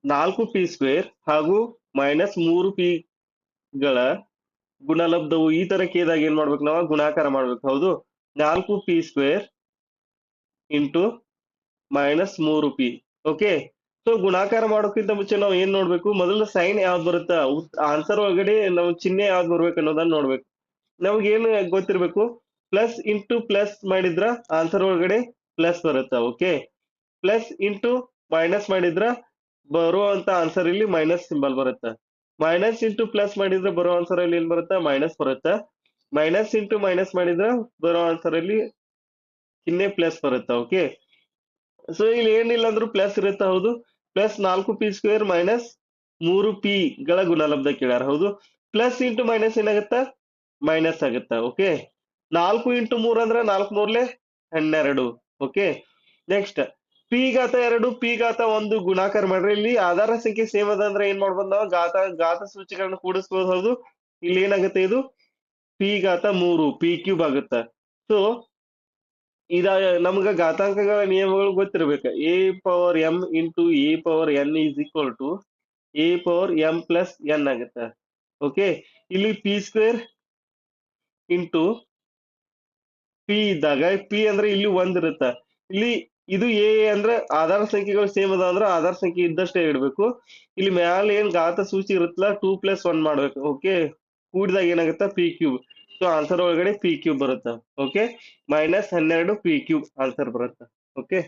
4p² ಹಾಗೂ -3p ಗಳ ಗುಣಲಬ್ಧವು ಈ ತರ ಕೇದಾಗ ಏನ್ ಮಾಡ್ಬೇಕು ನಾವು ಗುಣಾಕಾರ ಮಾಡ್ಬೇಕು. ಹೌದು, 4p² into -3p. Okay, so ಗುಣಾಕಾರ ಮಾಡೋಕ್ಕಿಂತ ಮುಂಚೆ ನಾವು ಏನ್ ನೋಡ್ಬೇಕು, ಮೊದಲು ಸೈನ್ ಯಾವ್ದು ಬರುತ್ತಾ, ಆನ್ಸರ್ ಒಳಗಡೆ ನಾವು ಚಿಹ್ನೆ ಯಾವ್ದು ಬರ್ಬೇಕು ಅನ್ನೋದನ್ನ ನೋಡ್ಬೇಕು. ನಮ್ಗೆ ಏನು ಗೊತ್ತಿರ್ಬೇಕು, ಪ್ಲಸ್ ಇಂಟು ಪ್ಲಸ್ ಮಾಡಿದ್ರ ಆನ್ಸರ್ ಒಳಗಡೆ ಪ್ಲಸ್ ಬರುತ್ತಾ. ಓಕೆ, ಪ್ಲಸ್ ಇಂಟು ಮೈನಸ್ ಮಾಡಿದ್ರ ಬರುವಂತ ಆನ್ಸರ್ ಇಲ್ಲಿ ಮೈನಸ್ ಸಿಂಬಲ್ ಬರುತ್ತಾ. ಮೈನಸ್ ಇಂಟು ಪ್ಲಸ್ ಮಾಡಿದ್ರೆ ಬರೋ ಆನ್ಸರ್ ಅಲ್ಲಿ ಏನ್ ಬರುತ್ತಾ, ಮೈನಸ್ ಬರುತ್ತಾ. ಮೈನಸ್ ಇಂಟು ಮೈನಸ್ ಮಾಡಿದ್ರ ಬರೋ ಆನ್ಸರ್ ಅಲ್ಲಿ ಚಿಹ್ನೆ ಪ್ಲಸ್ ಬರುತ್ತಾ. ಓಕೆ, ಸೊ ಇಲ್ಲಿ ಏನಿಲ್ಲ ಅಂದ್ರೂ ಪ್ಲಸ್ ಇರುತ್ತೆ. ಹೌದು, +4p² -3p ಗಳ ಗುಣಲಬ್ಧ ಕೇಳ್ಯಾರ. ಹೌದು, ಪ್ಲಸ್ ಇಂಟು ಮೈನಸ್ ಏನಾಗುತ್ತಾ, ಮೈನಸ್ ಆಗುತ್ತಾ. ಓಕೆ, 4 ಇಂಟು 3 ಅಂದ್ರೆ 4 ಮೂರ್ಲೆ 12. ಓಕೆ, ನೆಕ್ಸ್ಟ್ p⁻2 p⁻1 ಗುಣಾಕಾರ ಮಾಡ್ರಿ. ಇಲ್ಲಿ ಆಧಾರ ಸಂಖ್ಯೆ ಸೇಮ್ ಅದ ಅಂದ್ರೆ ಏನ್ ಮಾಡ್ಬೋದು ನಾವು, ಘಾತ ಸೂಚಿಗಳನ್ನು ಕೂಡಿಸ್ಬೋದು. ಹೌದು, ಇಲ್ಲಿ ಏನಾಗುತ್ತೆ, ಇದು p⁻3 p³ ಆಗುತ್ತ. ಸೊ ಇದ ನಮ್ಗ ಘಾತಾಂಕಗಳ ನಿಯಮಗಳು ಗೊತ್ತಿರ್ಬೇಕು. a⁻m into a⁻n is equal to a⁻m+n ಆಗುತ್ತೆ. ಓಕೆ, ಇಲ್ಲಿ p² ಇಂಟು p ಇದ್ದಾಗ p ಅಂದ್ರೆ ಇಲ್ಲಿ 1 ಇರುತ್ತ. ಇಲ್ಲಿ ಇದು a ಅಂದ್ರೆ ಆಧಾರ ಸಂಖ್ಯೆಗಳು ಸೇಮ್ ಅದ ಅಂದ್ರೆ ಆಧಾರ ಸಂಖ್ಯೆ ಇದ್ದಷ್ಟೇ ಇಡ್ಬೇಕು. ಇಲ್ಲಿ ಮ್ಯಾಲ ಏನ್ ಘಾತ ಸೂಚಿ ಇರುತ್ತಲ್ಲ 2+1 ಮಾಡ್ಬೇಕು. ಓಕೆ, ಕೂಡಿದಾಗ ಏನಾಗುತ್ತಾ p³. ಸೊ ಆನ್ಸರ್ ಒಳಗಡೆ p³ ಬರುತ್ತ. ಓಕೆ, -12 p³ ಆನ್ಸರ್ ಬರುತ್ತ. ಓಕೆ.